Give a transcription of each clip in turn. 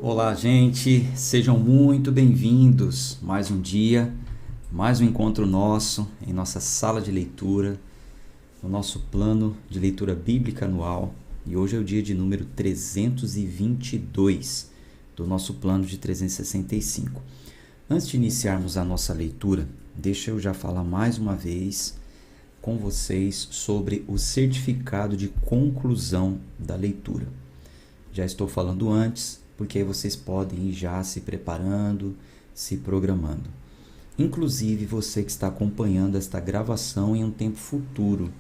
Olá, gente, sejam muito bem-vindos. Mais um dia, mais um encontro nosso em nossa sala de leitura, no nosso plano de leitura bíblica anual. E hoje é o dia de número 322 do nosso plano de 365. Antes de iniciarmos a nossa leitura, deixa eu já falar mais uma vez com vocês sobre o certificado de conclusão da leitura. Já estou falando antes, porque aí vocês podem ir já se preparando, se programando. Inclusive você que está acompanhando esta gravação em um tempo futuro.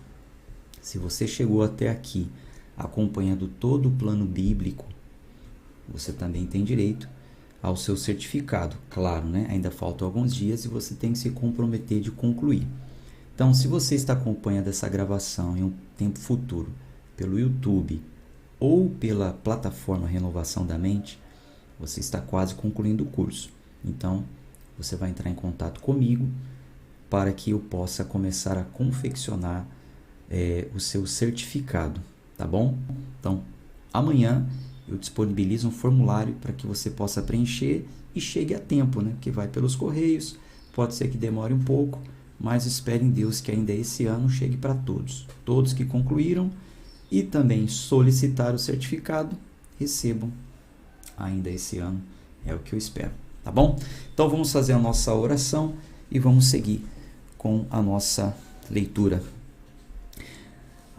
Se você chegou até aqui acompanhando todo o plano bíblico, você também tem direito ao seu certificado. Claro, né? Ainda faltam alguns dias e você tem que se comprometer de concluir. Então, se você está acompanhando essa gravação em um tempo futuro pelo YouTube ou pela plataforma Renovação da Mente, você está quase concluindo o curso. Então, você vai entrar em contato comigo para que eu possa começar a confeccionar o seu certificado, tá bom? Então, amanhã eu disponibilizo um formulário para que você possa preencher e chegue a tempo, né? Que vai pelos correios, pode ser que demore um pouco, mas espere em Deus que ainda esse ano chegue para todos. Todos que concluíram e também solicitar o certificado, recebam ainda esse ano, é o que eu espero, tá bom? Então vamos fazer a nossa oração e vamos seguir com a nossa leitura.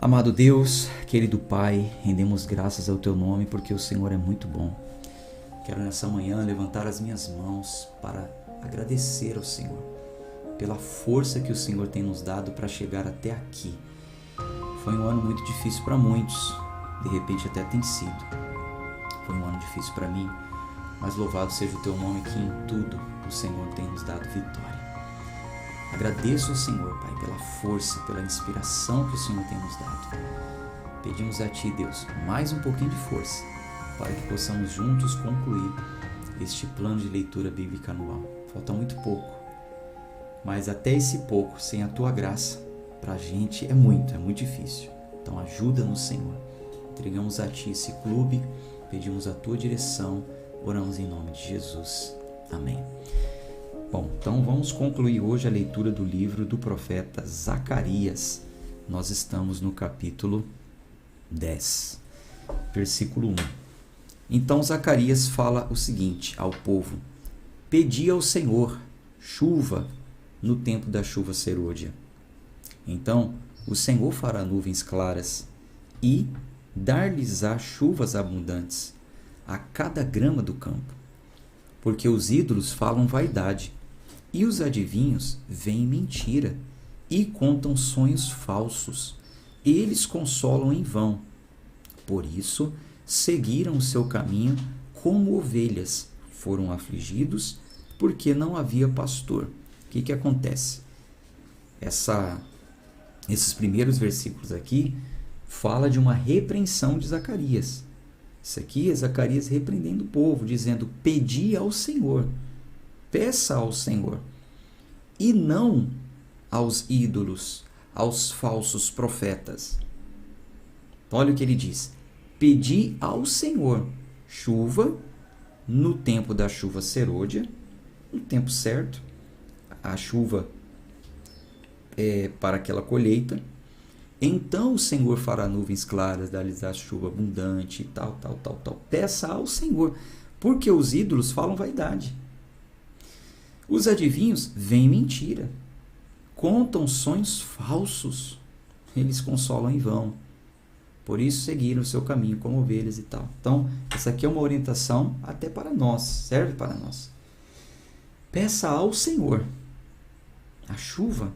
Amado Deus, querido Pai, rendemos graças ao Teu nome porque o Senhor é muito bom. Quero nessa manhã levantar as minhas mãos para agradecer ao Senhor pela força que o Senhor tem nos dado para chegar até aqui. Foi um ano muito difícil para muitos, de repente até tem sido. Foi um ano difícil para mim, mas louvado seja o Teu nome que em tudo o Senhor tem nos dado vitória. Agradeço ao Senhor, Pai, pela força, pela inspiração que o Senhor tem nos dado. Pedimos a Ti, Deus, mais um pouquinho de força, para que possamos juntos concluir este plano de leitura bíblica anual. Falta muito pouco, mas até esse pouco, sem a Tua graça, para a gente é muito difícil. Então ajuda-nos, Senhor. Entregamos a Ti esse clube, pedimos a Tua direção, oramos em nome de Jesus. Amém. Bom, então vamos concluir hoje a leitura do livro do profeta Zacarias. Nós estamos no capítulo 10, versículo 1. Então Zacarias fala o seguinte ao povo: Pedi ao Senhor chuva no tempo da chuva serôdia. Então o Senhor fará nuvens claras e dar-lhes-á chuvas abundantes a cada grama do campo. Porque os ídolos falam vaidade, e os adivinhos veem mentira, e contam sonhos falsos. Eles consolam em vão. Por isso seguiram o seu caminho como ovelhas, foram afligidos, porque não havia pastor. O que acontece? Esses primeiros versículos aqui fala de uma repreensão de Zacarias. Isso aqui é Zacarias repreendendo o povo, dizendo: pedi ao Senhor, peça ao Senhor, e não aos ídolos, aos falsos profetas. Olha o que ele diz: pedi ao Senhor chuva no tempo da chuva serôdia, no tempo certo, a chuva para aquela colheita. Então o Senhor fará nuvens claras, dar-lhes a chuva abundante, tal. Peça ao Senhor, porque os ídolos falam vaidade. Os adivinhos veem mentira, contam sonhos falsos, eles consolam em vão. Por isso seguiram o seu caminho como ovelhas e tal. Então, essa aqui é uma orientação até para nós, serve para nós. Peça ao Senhor a chuva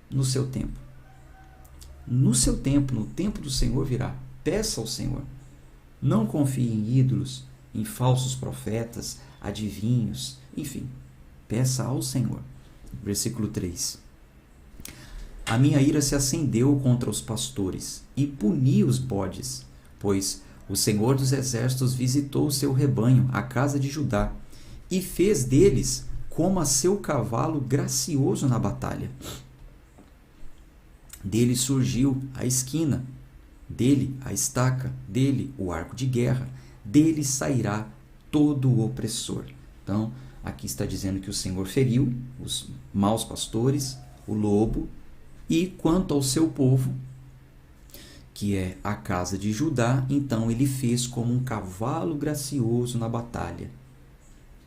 no seu tempo. No seu tempo, no tempo do Senhor virá. Peça ao Senhor. Não confie em ídolos, em falsos profetas, adivinhos, enfim. Peça ao Senhor. Versículo 3. A minha ira se acendeu contra os pastores e puni os bodes, pois o Senhor dos exércitos visitou o seu rebanho, a casa de Judá, e fez deles como a seu cavalo gracioso na batalha. Dele surgiu a esquina, dele a estaca, dele o arco de guerra, dele sairá todo o opressor. Então, aqui está dizendo que o Senhor feriu os maus pastores, o lobo, e quanto ao seu povo, que é a casa de Judá, então ele fez como um cavalo gracioso na batalha.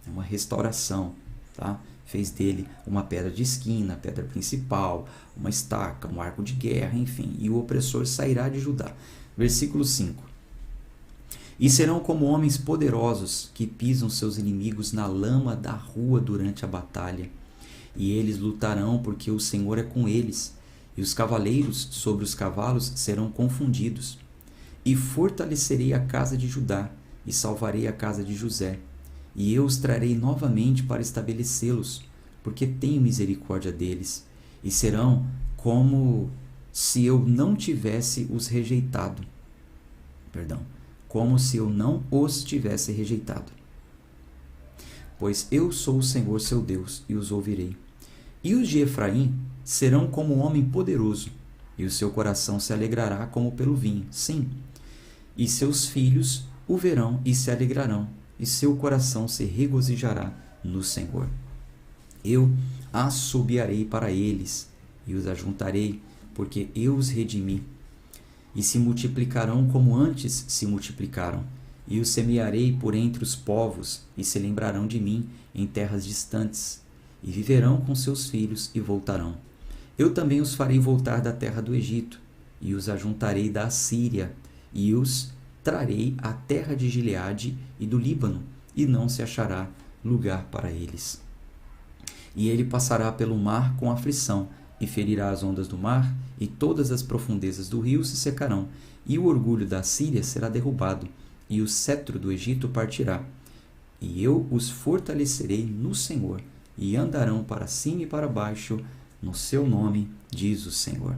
É uma restauração, tá? Fez dele uma pedra de esquina, pedra principal, uma estaca, um arco de guerra, enfim. E o opressor sairá de Judá. Versículo 5. E serão como homens poderosos que pisam seus inimigos na lama da rua durante a batalha. E eles lutarão porque o Senhor é com eles. E os cavaleiros sobre os cavalos serão confundidos. E fortalecerei a casa de Judá e salvarei a casa de José. E eu os trarei novamente para estabelecê-los, porque tenho misericórdia deles, e serão como se eu não tivesse os rejeitado. Como se eu não os tivesse rejeitado. Pois eu sou o Senhor seu Deus, e os ouvirei. E os de Efraim serão como um homem poderoso, e o seu coração se alegrará como pelo vinho. Sim, e seus filhos o verão e se alegrarão, e seu coração se regozijará no Senhor. Eu assobiarei para eles, e os ajuntarei, porque eu os redimi. E se multiplicarão como antes se multiplicaram, e os semearei por entre os povos, e se lembrarão de mim em terras distantes, e viverão com seus filhos e voltarão. Eu também os farei voltar da terra do Egito, e os ajuntarei da Assíria, e os trarei à terra de Gileade e do Líbano, e não se achará lugar para eles. E ele passará pelo mar com aflição, e ferirá as ondas do mar, e todas as profundezas do rio se secarão, e o orgulho da Síria será derrubado, e o cetro do Egito partirá. E eu os fortalecerei no Senhor, e andarão para cima e para baixo no seu nome, diz o Senhor.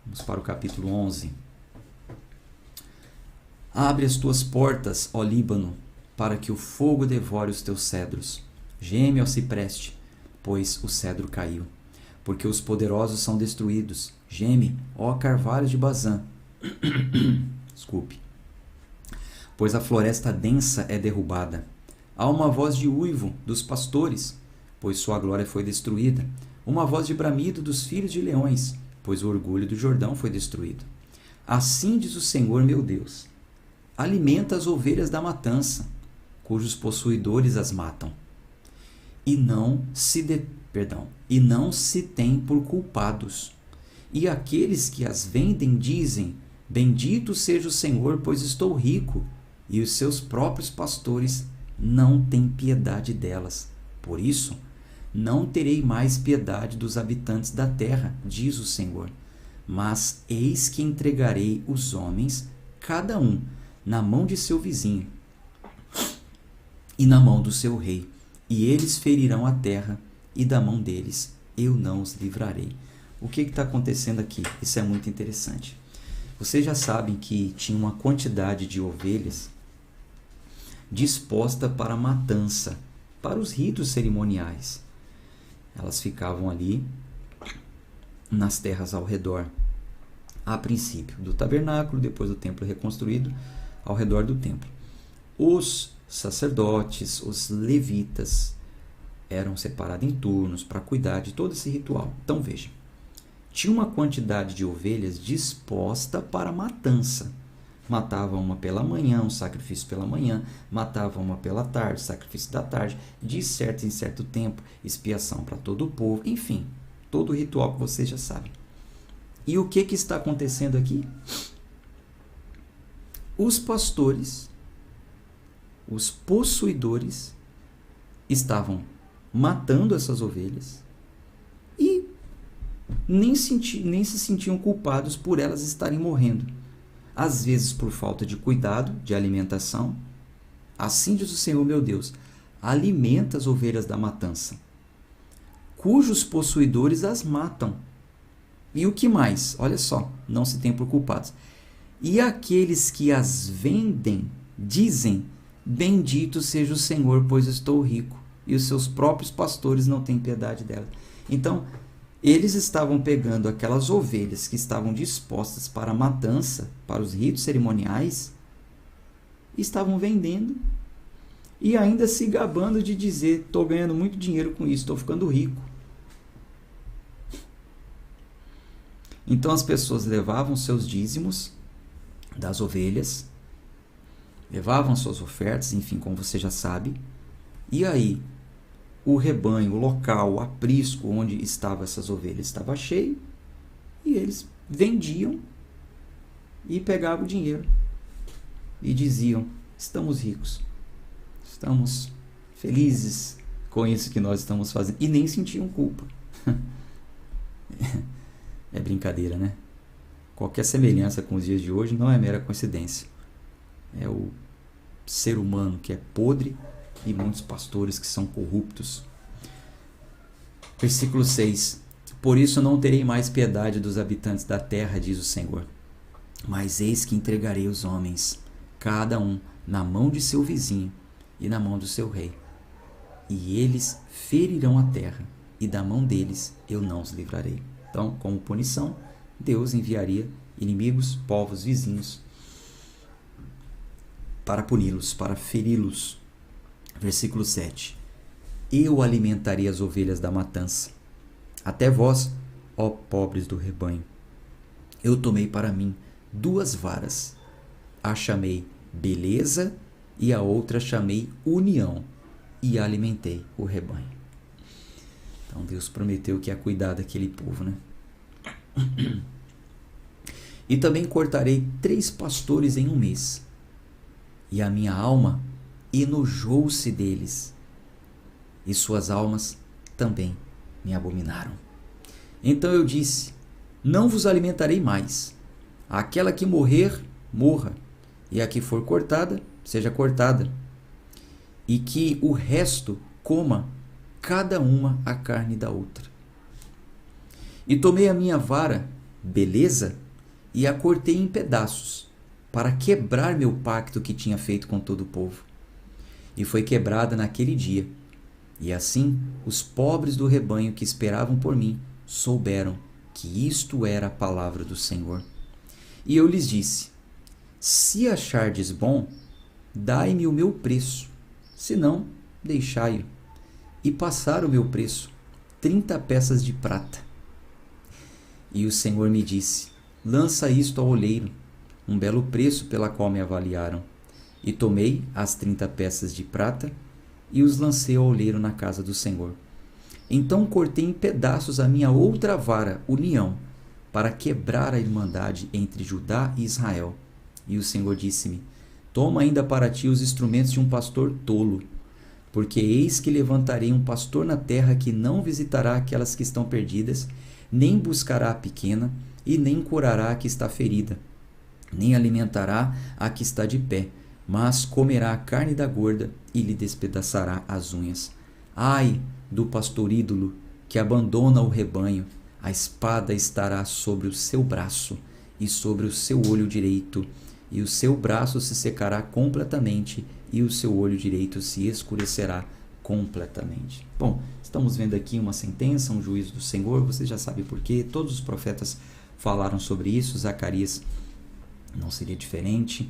Vamos para o capítulo 11. Abre as tuas portas, ó Líbano, para que o fogo devore os teus cedros. Geme, ó cipreste, pois o cedro caiu. Porque os poderosos são destruídos. Geme, ó carvalho de Bazã. Desculpe. Pois a floresta densa é derrubada. Há uma voz de uivo dos pastores, pois sua glória foi destruída. Uma voz de bramido dos filhos de leões, pois o orgulho do Jordão foi destruído. Assim diz o Senhor meu Deus: alimenta as ovelhas da matança, cujos possuidores as matam, e não se tem por culpados. E aqueles que as vendem dizem: bendito seja o Senhor, pois estou rico, e os seus próprios pastores não têm piedade delas. Por isso, não terei mais piedade dos habitantes da terra, diz o Senhor. Mas eis que entregarei os homens, cada um, na mão de seu vizinho e na mão do seu rei, e eles ferirão a terra, e da mão deles eu não os livrarei. O que está acontecendo aqui? Isso é muito interessante. Vocês já sabem que tinha uma quantidade de ovelhas disposta para a matança, para os ritos cerimoniais. Elas ficavam ali nas terras ao redor, a princípio do tabernáculo, depois do templo reconstruído, ao redor do templo. Os sacerdotes, os levitas, eram separados em turnos para cuidar de todo esse ritual. Então veja, tinha uma quantidade de ovelhas disposta para a matança. Matava uma pela manhã, um sacrifício pela manhã, matava uma pela tarde, sacrifício da tarde, de certo em certo tempo, expiação para todo o povo, enfim, todo o ritual que vocês já sabem. E o que está acontecendo aqui? Os pastores, os possuidores, estavam matando essas ovelhas e nem se sentiam culpados por elas estarem morrendo. Às vezes por falta de cuidado, de alimentação. Assim diz o Senhor meu Deus: alimenta as ovelhas da matança, cujos possuidores as matam. E o que mais? Olha só, não se tem por culpados. E aqueles que as vendem dizem: bendito seja o Senhor, pois estou rico, e os seus próprios pastores não têm piedade dela. Então, eles estavam pegando aquelas ovelhas que estavam dispostas para a matança, para os ritos cerimoniais, e estavam vendendo e ainda se gabando de dizer: estou ganhando muito dinheiro com isso, estou ficando rico. Então as pessoas levavam seus dízimos das ovelhas, levavam suas ofertas, enfim, como você já sabe, e aí o rebanho, o local, o aprisco onde estavam essas ovelhas estava cheio, e eles vendiam e pegavam o dinheiro e diziam: estamos ricos, estamos felizes com isso que nós estamos fazendo, e nem sentiam culpa. É brincadeira, né? Qualquer semelhança com os dias de hoje não é mera coincidência. É o ser humano que é podre e muitos pastores que são corruptos. Versículo 6. Por isso não terei mais piedade dos habitantes da terra, diz o Senhor. Mas eis que entregarei os homens, cada um na mão de seu vizinho e na mão do seu rei. E eles ferirão a terra, e da mão deles eu não os livrarei. Então, como punição, Deus enviaria inimigos, povos vizinhos, para puni-los, para feri-los. Versículo 7. Eu alimentarei as ovelhas da matança, até vós, ó pobres do rebanho. Eu tomei para mim 2 varas, a chamei beleza e a outra chamei união, e alimentei o rebanho. Então Deus prometeu que ia cuidar daquele povo, né? E também cortarei 3 pastores em um mês, e a minha alma enojou-se deles, e suas almas também me abominaram. Então eu disse: não vos alimentarei mais. Aquela que morrer, morra, e a que for cortada, seja cortada, e que o resto coma cada uma a carne da outra. E tomei a minha vara, beleza, e a cortei em pedaços, para quebrar meu pacto que tinha feito com todo o povo. E foi quebrada naquele dia. E assim os pobres do rebanho que esperavam por mim souberam que isto era a palavra do Senhor. E eu lhes disse: se achardes bom, dai-me o meu preço, senão deixai-o. E passaram o meu preço, 30 peças de prata. E o Senhor me disse: lança isto ao oleiro, um belo preço pela qual me avaliaram. E tomei as 30 peças de prata e os lancei ao oleiro na casa do Senhor. Então cortei em pedaços a minha outra vara, união, para quebrar a irmandade entre Judá e Israel. E o Senhor disse-me: toma ainda para ti os instrumentos de um pastor tolo, porque eis que levantarei um pastor na terra que não visitará aquelas que estão perdidas, nem buscará a pequena, e nem curará a que está ferida, nem alimentará a que está de pé, mas comerá a carne da gorda e lhe despedaçará as unhas. Ai do pastor ídolo que abandona o rebanho, a espada estará sobre o seu braço e sobre o seu olho direito, e o seu braço se secará completamente, e o seu olho direito se escurecerá completamente. Bom, estamos vendo aqui uma sentença, um juízo do Senhor. Você já sabe por quê. Todos os profetas falaram sobre isso. Zacarias não seria diferente.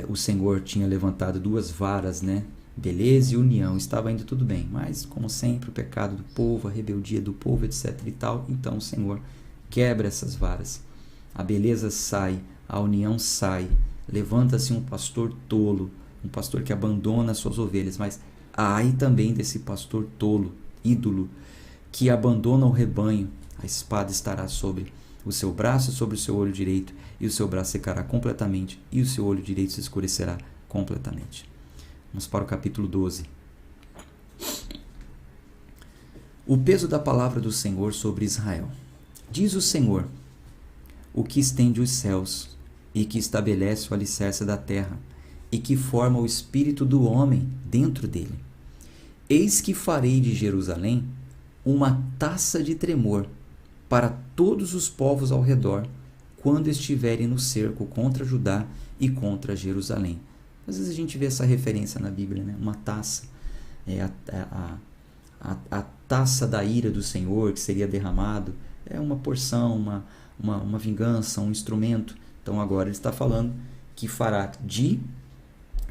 O Senhor tinha levantado 2 varas, né? Beleza e união. Estava indo tudo bem, mas como sempre o pecado do povo, a rebeldia do povo, etc e tal. Então o Senhor quebra essas varas. A beleza sai, a união sai. Levanta-se um pastor tolo, um pastor que abandona suas ovelhas, mas ai também desse pastor tolo, ídolo, que abandona o rebanho. A espada estará sobre o seu braço, sobre o seu olho direito, e o seu braço secará completamente, e o seu olho direito se escurecerá completamente. Vamos para o capítulo 12. O peso da palavra do Senhor sobre Israel. Diz o Senhor, o que estende os céus, e que estabelece o alicerce da terra, e que forma o espírito do homem dentro dele. Eis que farei de Jerusalém uma taça de tremor para todos os povos ao redor, quando estiverem no cerco contra Judá e contra Jerusalém. Às vezes a gente vê essa referência na Bíblia, né? Uma taça, a taça da ira do Senhor que seria derramado, é uma porção, uma vingança, um instrumento. Então agora ele está falando que fará de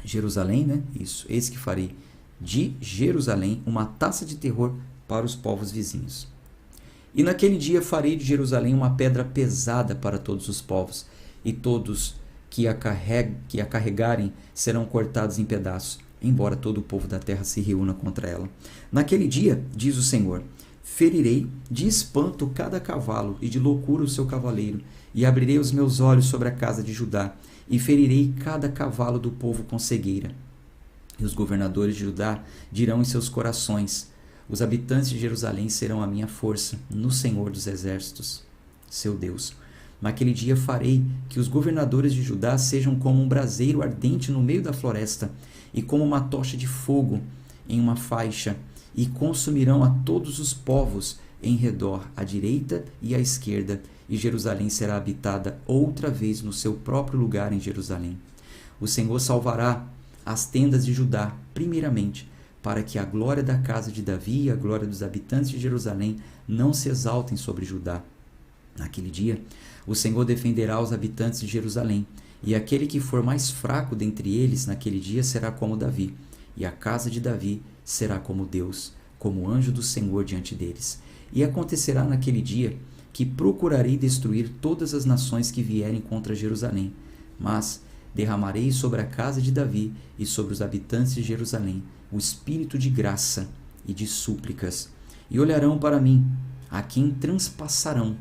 Jerusalém, né? Isso, eis que farei de Jerusalém uma taça de terror para os povos vizinhos. E naquele dia farei de Jerusalém uma pedra pesada para todos os povos, e todos que a carregarem serão cortados em pedaços, embora todo o povo da terra se reúna contra ela. Naquele dia, diz o Senhor, ferirei de espanto cada cavalo e de loucura o seu cavaleiro, e abrirei os meus olhos sobre a casa de Judá, e ferirei cada cavalo do povo com cegueira. E os governadores de Judá dirão em seus corações, os habitantes de Jerusalém serão a minha força no Senhor dos exércitos, seu Deus. Naquele dia farei que os governadores de Judá sejam como um braseiro ardente no meio da floresta, e como uma tocha de fogo em uma faixa, e consumirão a todos os povos em redor, à direita e à esquerda, e Jerusalém será habitada outra vez no seu próprio lugar em Jerusalém. O Senhor salvará as tendas de Judá, primeiramente, para que a glória da casa de Davi e a glória dos habitantes de Jerusalém não se exaltem sobre Judá. Naquele dia, o Senhor defenderá os habitantes de Jerusalém, e aquele que for mais fraco dentre eles naquele dia será como Davi, e a casa de Davi será como Deus, como anjo do Senhor diante deles. E acontecerá naquele dia que procurarei destruir todas as nações que vierem contra Jerusalém, mas derramarei sobre a casa de Davi e sobre os habitantes de Jerusalém o espírito de graça e de súplicas, e olharão para mim, a quem transpassaram,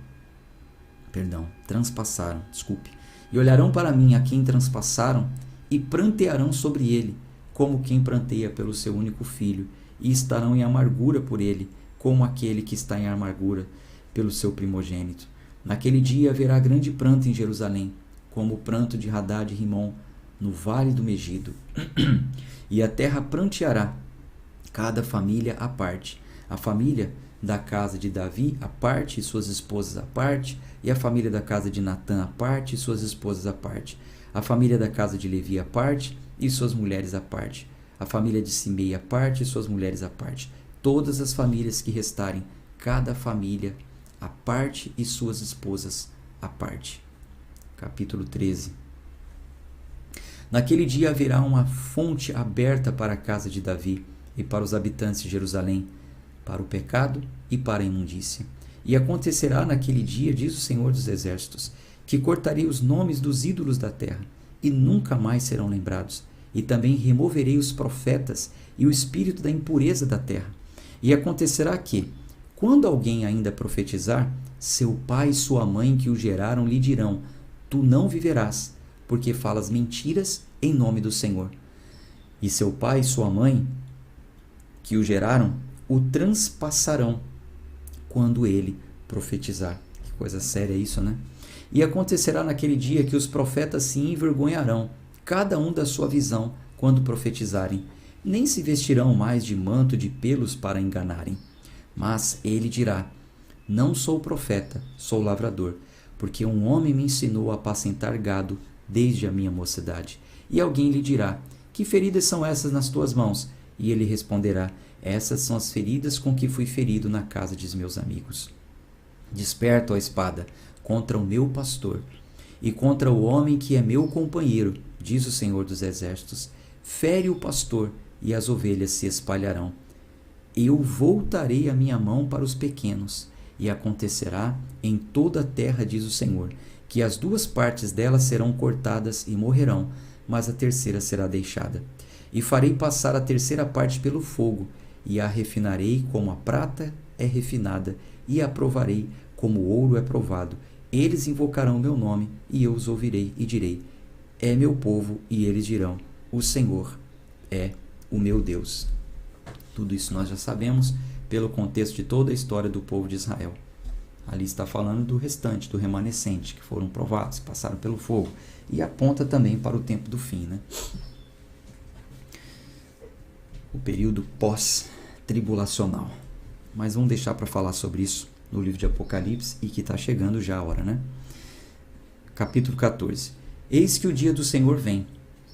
e olharão para mim a quem transpassaram, e prantearão sobre ele, como quem pranteia pelo seu único filho, e estarão em amargura por ele, como aquele que está em amargura pelo seu primogênito. Naquele dia haverá grande pranto em Jerusalém, como o pranto de Hadad e Rimom, no vale do Megido. E a terra pranteará, cada família à parte, a família da casa de Davi à parte e suas esposas à parte, e a família da casa de Natã à parte e suas esposas à parte, a família da casa de Levi à parte e suas mulheres à parte, a família de Simei à parte e suas mulheres à parte, todas as famílias que restarem, cada família à parte e suas esposas à parte. Capítulo 13. Naquele dia haverá uma fonte aberta para a casa de Davi e para os habitantes de Jerusalém, para o pecado e para a imundícia. E acontecerá naquele dia, diz o Senhor dos Exércitos, que cortarei os nomes dos ídolos da terra, e nunca mais serão lembrados. E também removerei os profetas e o espírito da impureza da terra. E acontecerá que, quando alguém ainda profetizar, seu pai e sua mãe que o geraram lhe dirão, tu não viverás, porque falas mentiras em nome do Senhor. E seu pai e sua mãe que o geraram o transpassarão quando ele profetizar. Que coisa séria isso, né? E acontecerá naquele dia que os profetas se envergonharão, cada um da sua visão, quando profetizarem. Nem se vestirão mais de manto de pelos para enganarem. Mas ele dirá, não sou profeta, sou lavrador, porque um homem me ensinou a apacentar gado desde a minha mocidade. E alguém lhe dirá, que feridas são essas nas tuas mãos? E ele responderá, essas são as feridas com que fui ferido na casa de meus amigos. Desperto a espada contra o meu pastor e contra o homem que é meu companheiro, diz o Senhor dos Exércitos. Fere o pastor e as ovelhas se espalharão. Eu voltarei a minha mão para os pequenos, e acontecerá em toda a terra, diz o Senhor, que as duas partes dela serão cortadas e morrerão, mas a terceira será deixada. E farei passar a terceira parte pelo fogo, e a refinarei como a prata é refinada, e a provarei como o ouro é provado. Eles invocarão meu nome, e eu os ouvirei e direi, é meu povo, e eles dirão, o Senhor é o meu Deus. Tudo isso nós já sabemos pelo contexto de toda a história do povo de Israel. Ali está falando do restante, do remanescente, que foram provados, que passaram pelo fogo. E aponta também para o tempo do fim, né? O período pós-tribulacional. Mas vamos deixar para falar sobre isso no livro de Apocalipse, e que está chegando já a hora, né? Capítulo 14. Eis que o dia do Senhor vem,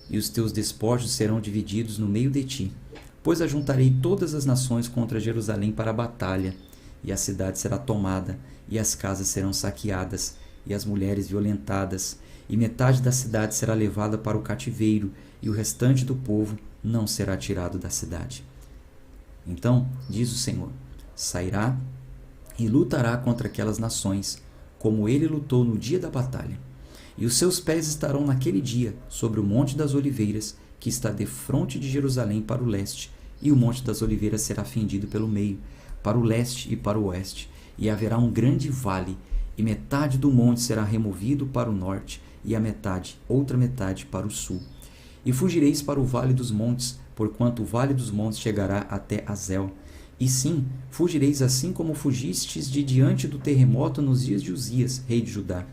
e os teus despojos serão divididos no meio de ti. Pois ajuntarei todas as nações contra Jerusalém para a batalha, e a cidade será tomada, e as casas serão saqueadas, e as mulheres violentadas, e metade da cidade será levada para o cativeiro, e o restante do povo não será tirado da cidade. Então, diz o Senhor, sairá e lutará contra aquelas nações, como ele lutou no dia da batalha. E os seus pés estarão naquele dia sobre o Monte das Oliveiras, que está defronte de Jerusalém para o leste, e o Monte das Oliveiras será fendido pelo meio, para o leste e para o oeste, e haverá um grande vale, e metade do monte será removido para o norte, e a metade, outra metade, para o sul. E fugireis para o vale dos montes, porquanto o vale dos montes chegará até Azel. E sim, fugireis assim como fugistes de diante do terremoto nos dias de Uzias, rei de Judá.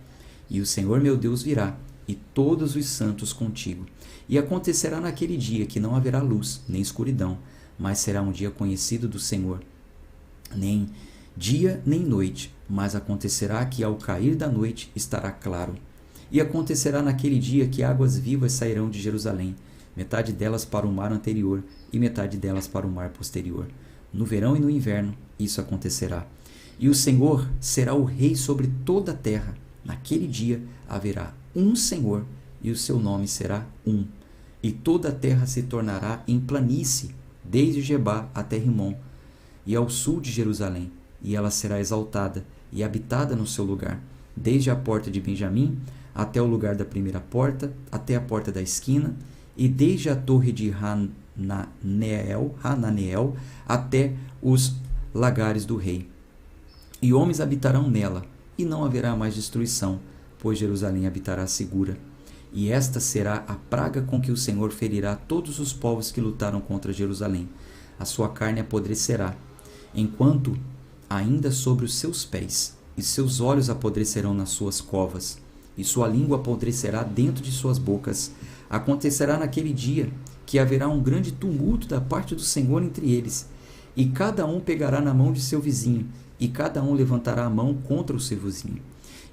E o Senhor meu Deus virá, e todos os santos contigo. E acontecerá naquele dia que não haverá luz, nem escuridão, mas será um dia conhecido do Senhor. Nem dia, nem noite, mas acontecerá que ao cair da noite estará claro. E acontecerá naquele dia que águas vivas sairão de Jerusalém, metade delas para o mar anterior e metade delas para o mar posterior. No verão e no inverno isso acontecerá. E o Senhor será o rei sobre toda a terra. Naquele dia haverá um Senhor, e o seu nome será um. E toda a terra se tornará em planície, desde Gebá até Rimon, e ao sul de Jerusalém, e ela será exaltada e habitada no seu lugar, desde a porta de Benjamim até o lugar da primeira porta, até a porta da esquina, e desde a torre de Hananeel até os lagares do rei. E homens habitarão nela, e não haverá mais destruição, pois Jerusalém habitará segura. E esta será a praga com que o Senhor ferirá todos os povos que lutaram contra Jerusalém. A sua carne apodrecerá, enquanto ainda sobre os seus pés, e seus olhos apodrecerão nas suas covas, e sua língua apodrecerá dentro de suas bocas. Acontecerá naquele dia que haverá um grande tumulto da parte do Senhor entre eles, e cada um pegará na mão de seu vizinho, e cada um levantará a mão contra o seu vizinho.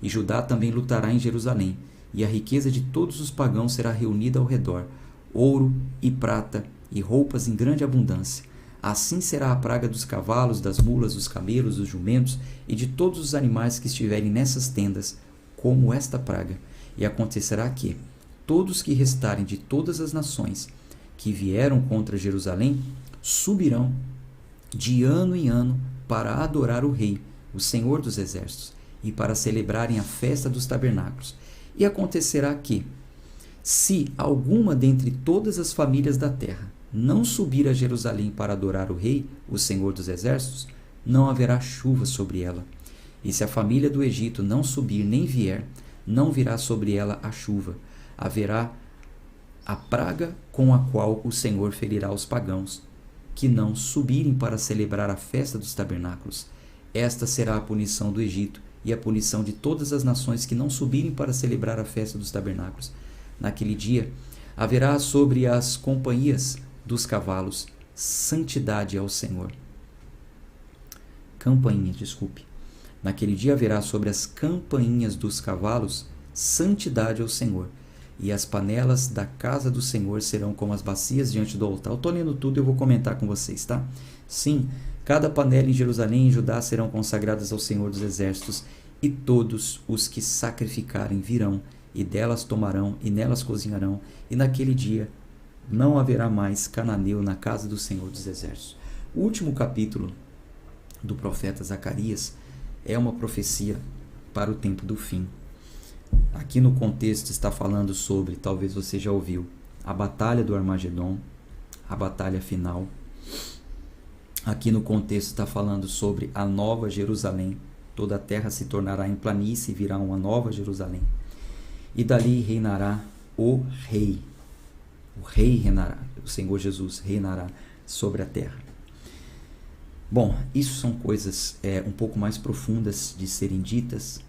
E Judá também lutará em Jerusalém, e a riqueza de todos os pagãos será reunida ao redor, ouro e prata e roupas em grande abundância. Assim será a praga dos cavalos, das mulas, dos camelos, dos jumentos e de todos os animais que estiverem nessas tendas, como esta praga. E acontecerá que todos que restarem de todas as nações que vieram contra Jerusalém subirão de ano em ano para adorar o Rei, o Senhor dos Exércitos, e para celebrarem a festa dos tabernáculos. E acontecerá que, se alguma dentre todas as famílias da terra não subir a Jerusalém para adorar o Rei, o Senhor dos Exércitos, não haverá chuva sobre ela. E se a família do Egito não subir nem vier, não virá sobre ela a chuva. Haverá a praga com a qual o Senhor ferirá os pagãos, que não subirem para celebrar a festa dos tabernáculos. Esta será a punição do Egito e a punição de todas as nações que não subirem para celebrar a festa dos tabernáculos. Naquele dia haverá sobre as companhias dos cavalos santidade ao Senhor. Naquele dia haverá sobre as campainhas dos cavalos santidade ao Senhor, e as panelas da casa do Senhor serão como as bacias diante do altar. Eu estou lendo tudo e eu vou comentar com vocês, tá? Sim, cada panela em Jerusalém e em Judá serão consagradas ao Senhor dos Exércitos, e todos os que sacrificarem virão, e delas tomarão, e nelas cozinharão, e naquele dia não haverá mais cananeu na casa do Senhor dos Exércitos. O último capítulo do profeta Zacarias é uma profecia para o tempo do fim. Aqui no contexto está falando sobre, talvez você já ouviu, a batalha do Armagedon, a batalha final. Aqui no contexto está falando sobre a nova Jerusalém. Toda a terra se tornará em planície e virá uma nova Jerusalém. E dali reinará o Rei. O Rei reinará, o Senhor Jesus reinará sobre a terra. Bom, isso são coisas um pouco mais profundas de serem ditas.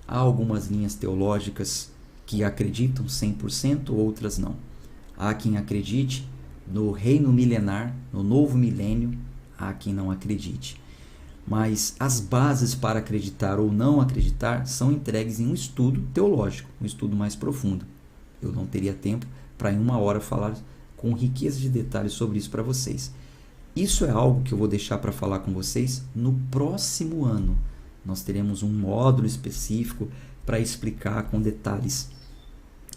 Há algumas linhas teológicas que acreditam 100%, outras não. Há quem acredite no reino milenar, no novo milênio, há quem não acredite. Mas as bases para acreditar ou não acreditar são entregues em um estudo teológico, um estudo mais profundo. Eu não teria tempo para em uma hora falar com riqueza de detalhes sobre isso para vocês. Isso é algo que eu vou deixar para falar com vocês no próximo ano. Nós teremos um módulo específico para explicar com detalhes.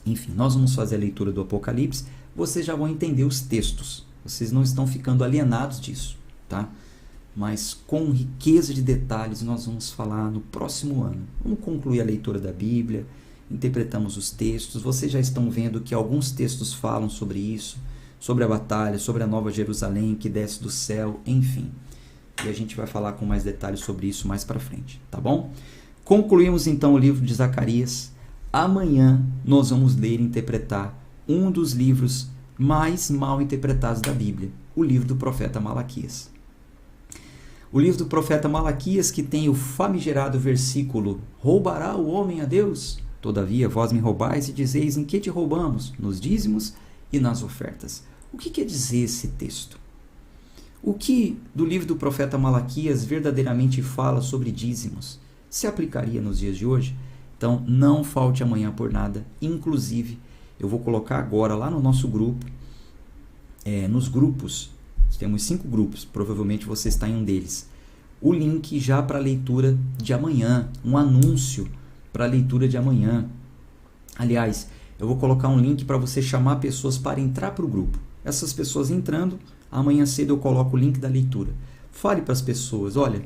Enfim, nós vamos fazer a leitura do Apocalipse, vocês já vão entender os textos, vocês não estão ficando alienados disso, tá? Mas com riqueza de detalhes nós vamos falar no próximo ano. Vamos concluir a leitura da Bíblia, interpretamos os textos, vocês já estão vendo que alguns textos falam sobre isso, sobre a batalha, sobre a Nova Jerusalém que desce do céu, enfim. E a gente vai falar com mais detalhes sobre isso mais para frente, tá bom? Concluímos então o livro de Zacarias. Amanhã nós vamos ler e interpretar um dos livros mais mal interpretados da Bíblia, o livro do profeta Malaquias. O livro do profeta Malaquias, que tem o famigerado versículo: roubará o homem a Deus? Todavia vós me roubais e dizeis: em que te roubamos? Nos dízimos e nas ofertas. O que quer dizer esse texto? O que do livro do profeta Malaquias verdadeiramente fala sobre dízimos se aplicaria nos dias de hoje? Então não falte amanhã por nada. Inclusive eu vou colocar agora lá no nosso grupo, nos grupos, temos 5 grupos, provavelmente você está em um deles, o link já para a leitura de amanhã, um anúncio para a leitura de amanhã. Aliás, eu vou colocar um link para você chamar pessoas para entrar para o grupo. Essas pessoas entrando, amanhã cedo eu coloco o link da leitura. Fale para as pessoas: olha,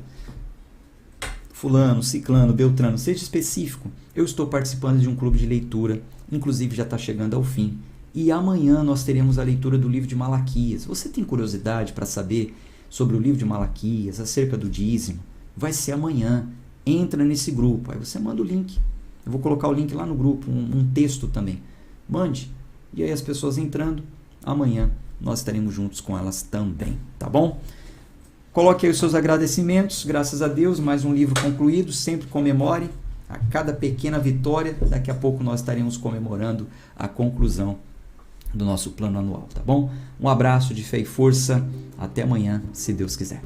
fulano, ciclano, beltrano, seja específico. Eu estou participando de um clube de leitura, inclusive já está chegando ao fim. E amanhã nós teremos a leitura do livro de Malaquias. Você tem curiosidade para saber sobre o livro de Malaquias, acerca do dízimo? Vai ser amanhã. Entra nesse grupo, aí você manda o link. Eu vou colocar o link lá no grupo, um texto também. Mande. E aí as pessoas entrando, amanhã nós estaremos juntos com elas também, tá bom? Coloque aí os seus agradecimentos, graças a Deus, mais um livro concluído. Sempre comemore a cada pequena vitória. Daqui a pouco nós estaremos comemorando a conclusão do nosso plano anual, tá bom? Um abraço de fé e força. Até amanhã, se Deus quiser.